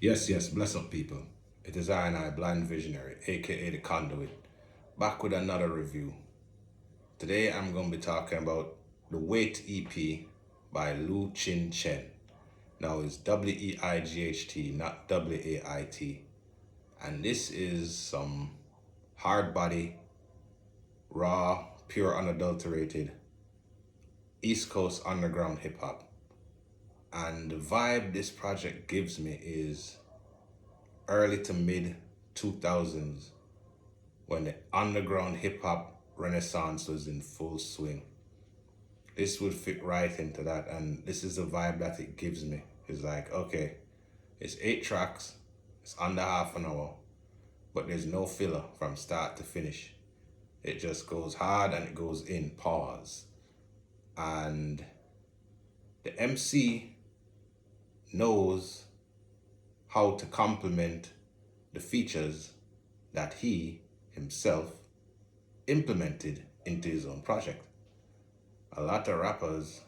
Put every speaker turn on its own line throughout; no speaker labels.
Yes, yes, bless up people. It is I and I, Blind Visionary, aka The Conduit, back with another review. Today I'm going to be talking about the Wait EP by Lu Chin Chen. Now it's Weight, not Wait. And this is some hard body, raw, pure, unadulterated East Coast underground hip hop. And the vibe this project gives me is early to mid 2000s when the underground hip hop renaissance was in full swing. This would fit right into that, and this is the vibe that it gives me. It's like, okay, it's 8 tracks, it's under half an hour, but there's no filler from start to finish. It just goes hard and it goes in, pause. And the MC knows how to complement the features that he himself implemented into his own project. A lot of rappers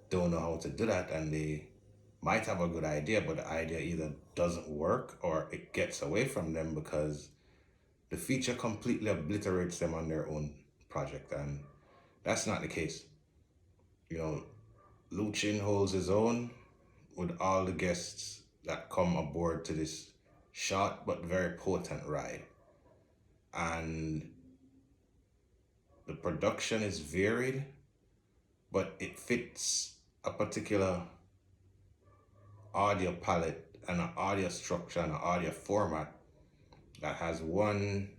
don't know how to do that, and they might have a good idea, but the idea either doesn't work or it gets away from them because the feature completely obliterates them on their own project. And that's not the case. You know, Luchin holds his own with all the guests that come aboard to this short but very potent ride. And the production is varied, but it fits a particular audio palette and an audio structure and an audio format that has one,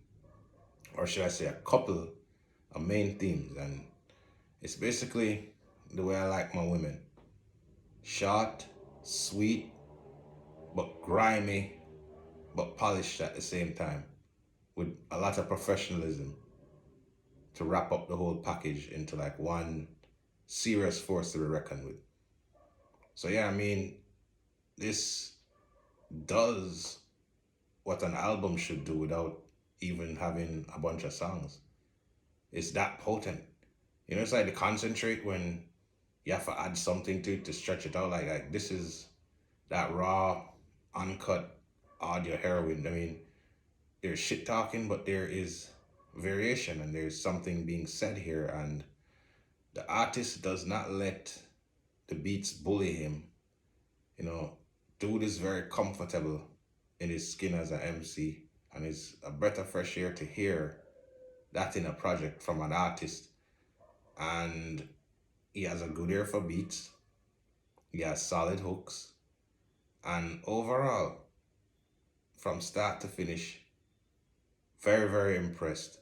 or should I say, a couple of main themes. And it's basically the way I like my women: short, sweet, but grimy, but polished at the same time, with a lot of professionalism to wrap up the whole package into like one serious force to be reckoned with. So, yeah, I mean, this does what an album should do without even having a bunch of songs. It's that potent. You know, it's like the concentrate when you have to add something to it to stretch it out. Like this is that raw, uncut audio heroin. I mean, there's shit talking, but there is variation and there's something being said here. And the artist does not let the beats bully him. You know, dude is very comfortable in his skin as an MC, and it's a breath of fresh air to hear that in a project from an artist. And he has a good ear for beats, he has solid hooks, and overall, from start to finish, very, very impressed.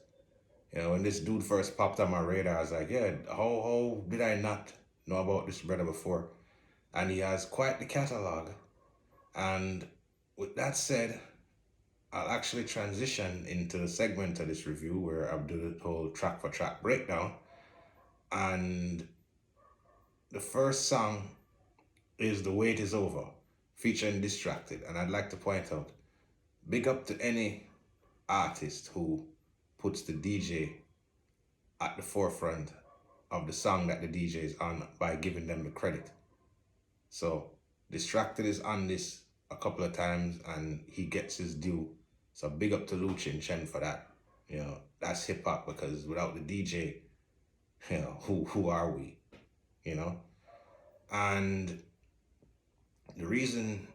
You know, when this dude first popped on my radar, I was like, yeah, how did I not know about this brother before? And he has quite the catalog. And with that said, I'll actually transition into the segment of this review where I'll do the whole track for track breakdown. And the first song is The Wait Is Over, featuring Distracted. And I'd like to point out, big up to any artist who puts the DJ at the forefront of the song that the DJ is on by giving them the credit. So Distracted is on this a couple of times and he gets his due. So big up to Luchin Chen for that. You know, that's hip hop because without the DJ, you know, who are we? You know? And the reason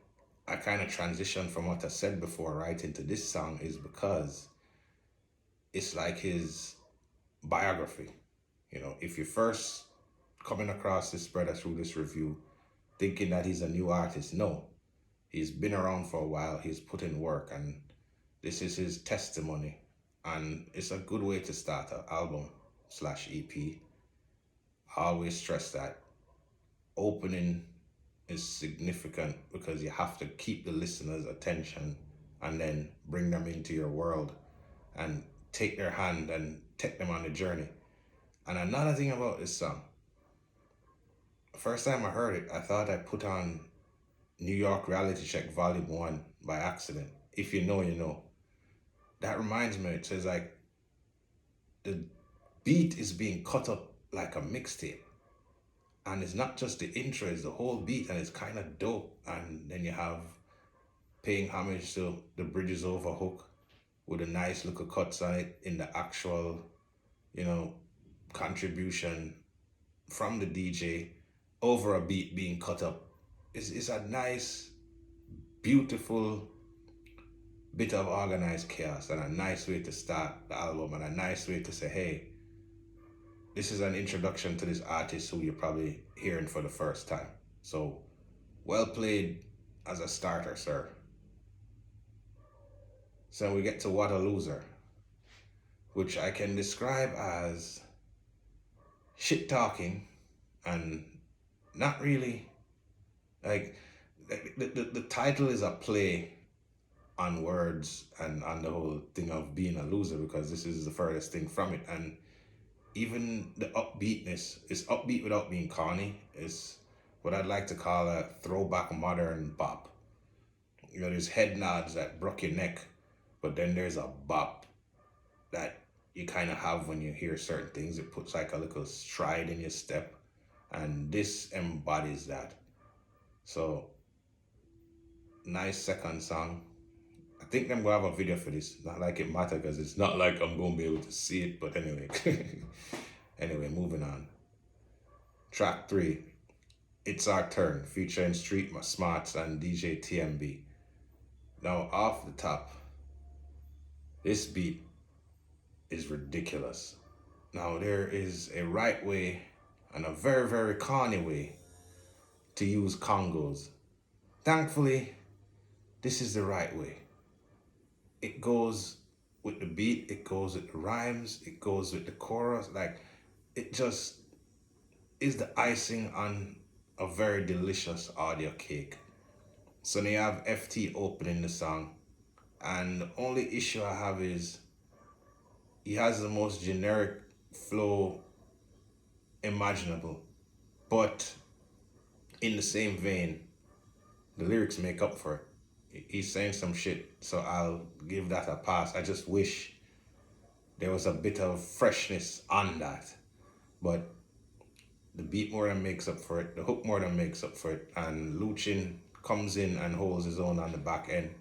I kind of transitioned from what I said before right into this song is because it's like his biography. You know, if you're first coming across this brother through this review thinking that he's a new artist, no. He's been around for a while, he's put in work, and this is his testimony. And it's a good way to start an album slash EP. I always stress that opening is significant because you have to keep the listener's attention and then bring them into your world and take their hand and take them on the journey. And another thing about this song, first time I heard it, I thought I put on New York Reality Check Volume 1 by accident. If you know, you know. That reminds me, it says like the beat is being cut up like a mixtape. And it's not just the intro, it's the whole beat, and it's kind of dope. And then you have paying homage to the Bridges Over hook with a nice little cuts on it in the actual, you know, contribution from the DJ over a beat being cut up. It's a nice, beautiful bit of organized chaos and a nice way to start the album and a nice way to say, hey, this is an introduction to this artist who you're probably hearing for the first time. So, well played as a starter, sir. So we get to What a Loser, which I can describe as shit talking and not really like the title is a play on words and on the whole thing of being a loser, because this is the furthest thing from it. And even the upbeatness is upbeat without being corny. Is what I'd like to call a throwback modern bop. You know, there's head nods that broke your neck, but then there's a bop that you kind of have when you hear certain things. It puts like a little stride in your step, and this embodies that. So, nice second song. I think I'm gonna have a video for this. Not like it matter, because it's not like I'm gonna be able to see it, but anyway. Anyway, moving on. Track 3, It's Our Turn, featuring Street Smarts and DJ TMB. Now, off the top, this beat is ridiculous. Now, there is a right way and a very, very corny way to use congos. Thankfully, this is the right way. It goes with the beat, it goes with the rhymes, it goes with the chorus. Like, it just is the icing on a very delicious audio cake. So now you have FT opening the song, and the only issue I have is he has the most generic flow imaginable, but in the same vein, the lyrics make up for it. He's saying some shit, so I'll give that a pass. I just wish there was a bit of freshness on that, but the beat more than makes up for it, the hook more than makes up for it, and Luchin comes in and holds his own on the back end.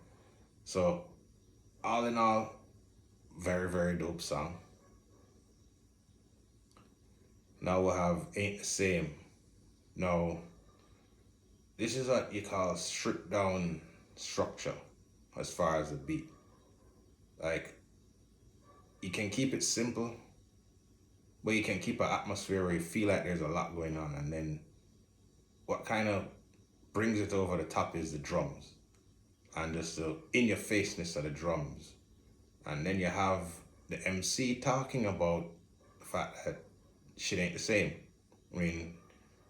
So, all in all, very, very dope song. Now we'll have Ain't The Same. Now, this is what you call stripped down structure as far as the beat. Like, you can keep it simple, but you can keep an atmosphere where you feel like there's a lot going on. And then what kind of brings it over the top is the drums and just the in-your-faceness of the drums. And then you have the MC talking about the fact that shit ain't the same. I mean,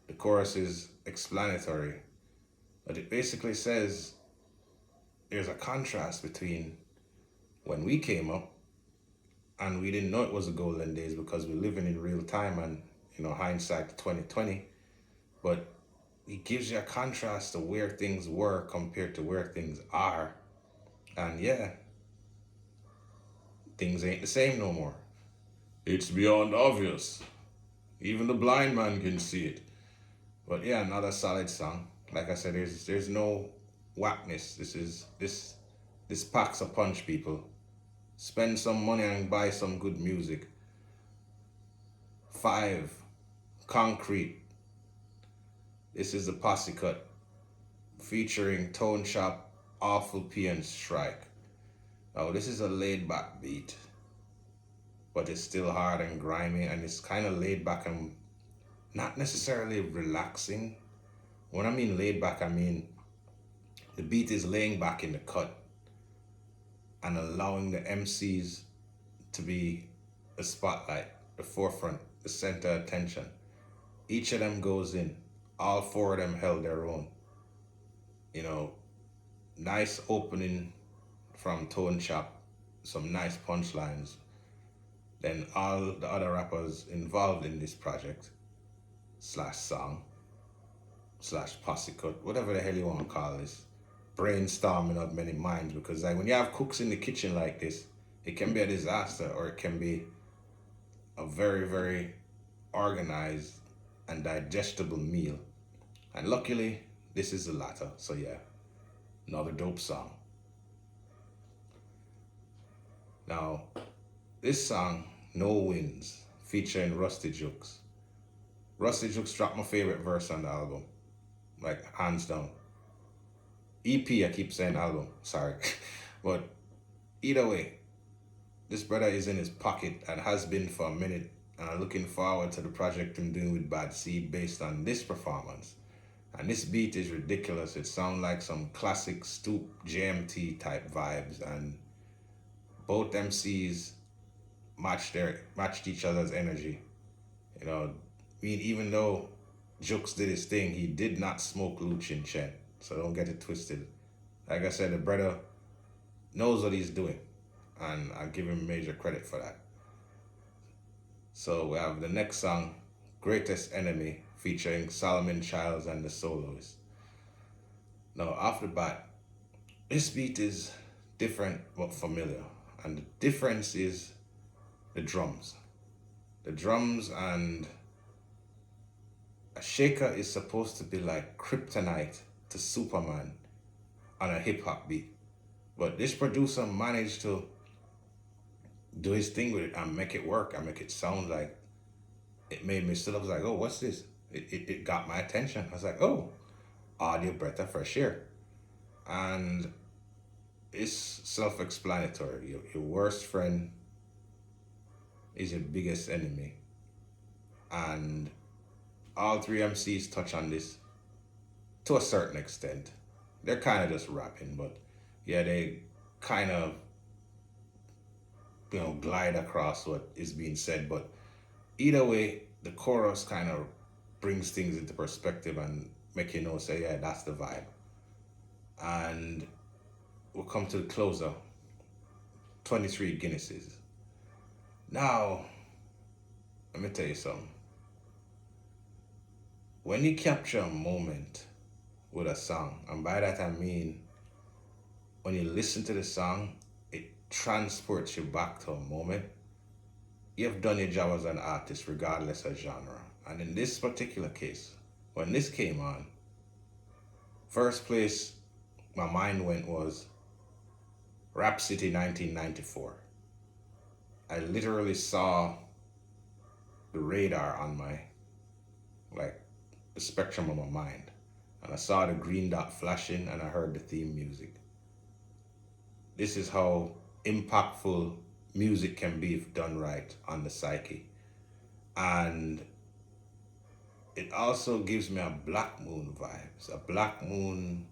the chorus is explanatory, but it basically says there's a contrast between when we came up and we didn't know it was the golden days because we're living in real time and, you know, hindsight 2020. But it gives you a contrast to where things were compared to where things are. And yeah, things ain't the same no more. It's beyond obvious. Even the blind man can see it. But yeah, another solid song. Like I said, there's no whackness. This packs a punch, people. Spend some money and buy some good music. 5, Concrete. This is the posse cut featuring Tone Shop, Awful P and Strike. Now this is a laid back beat, but it's still hard and grimy, and it's kind of laid back and not necessarily relaxing. When I mean laid back, I mean the beat is laying back in the cut and allowing the MCs to be the spotlight, the forefront, the center of attention. Each of them goes in. All 4 of them held their own. You know, nice opening from Tone Shop, some nice punchlines. Then all the other rappers involved in this project, slash song, slash posse cut, whatever the hell you want to call this, brainstorming of many minds, because like when you have cooks in the kitchen like this, it can be a disaster or it can be a very, very organized and digestible meal. And luckily, this is the latter. So yeah, Another dope song. Now, this song, No Winds, featuring Rusty Jukes. Rusty Jukes dropped my favorite verse on the album, like hands down. EP, I keep saying album, sorry. But either way, this brother is in his pocket and has been for a minute, and I'm looking forward to the project I'm doing with Bad Seed based on this performance. And this beat is ridiculous. It sounds like some classic Stoop JMT type vibes, and both MCs matched each other's energy. You know, I mean, even though Jukes did his thing, he did not smoke Luchin Chen. So don't get it twisted. Like I said, the brother knows what he's doing, and I give him major credit for that. So we have the next song, Greatest Enemy, featuring Solomon Childs and the Soloists. Now, off the bat, this beat is different but familiar. And the difference is the drums. The drums, and a shaker is supposed to be like kryptonite to Superman on a hip hop beat. But this producer managed to do his thing with it and make it work and make it sound like, it made me sit up, I was like, oh, what's this? It got my attention. I was like, oh, audio breath of fresh air. And it's self-explanatory. Your worst friend is your biggest enemy. And all three MCs touch on this to a certain extent. They're kind of just rapping, but yeah, they kind of, glide across what is being said. But either way, the chorus kind of brings things into perspective and make you know, say, yeah, that's the vibe. And we'll come to the closer, 23 Guinnesses. Now, let me tell you something. When you capture a moment with a song, and by that I mean, when you listen to the song, it transports you back to a moment, you've done your job as an artist regardless of genre. And in this particular case, when this came on, first place my mind went was Rap City 1994. I literally saw the radar on my, the spectrum of my mind. And I saw the green dot flashing and I heard the theme music. This is how impactful music can be if done right on the psyche. And it also gives me a Black Moon vibes, a Black Moon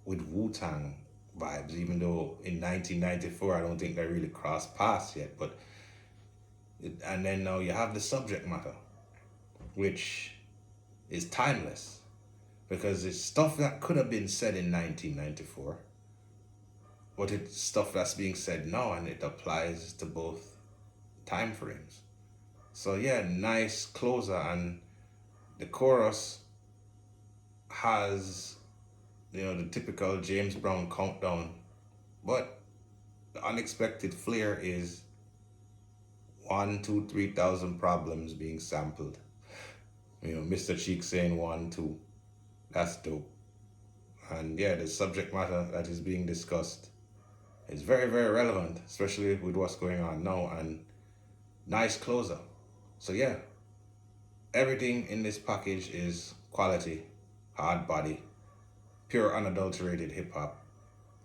with Wu-Tang vibes, even though in 1994, I don't think they really crossed paths yet. And then now you have the subject matter, which is timeless, because it's stuff that could have been said in 1994, but it's stuff that's being said now, and it applies to both time frames. So yeah, nice closer, and the chorus has, the typical James Brown countdown, but the unexpected flair is 1, 2, 3,000 problems being sampled. Mr. Cheek saying 1, 2. That's dope. And yeah, the subject matter that is being discussed is very, very relevant, especially with what's going on now, and nice closer. So yeah, everything in this package is quality, hard body, pure unadulterated hip hop.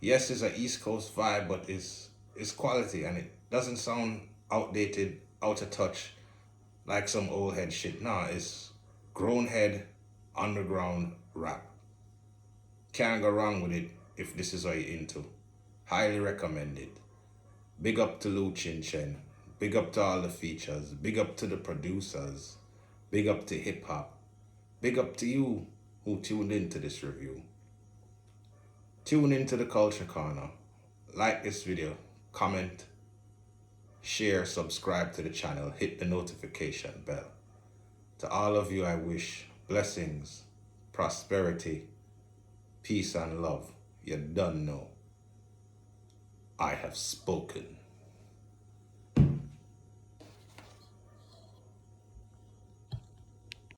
Yes, it's an East Coast vibe, but it's quality, and it doesn't sound outdated, out of touch, like some old head shit. Nah, it's grown head, underground rap. Can't go wrong with it if this is what you're into. Highly recommended. Big up to Lu Chin Chen. Big up to all the features. Big up to the producers. Big up to hip hop. Big up to you who tuned into this review. Tune into the Culture Corner. Like this video, comment, share, subscribe to the channel, hit the notification bell. To all of you, I wish blessings, prosperity, peace and love. You done know. I have spoken.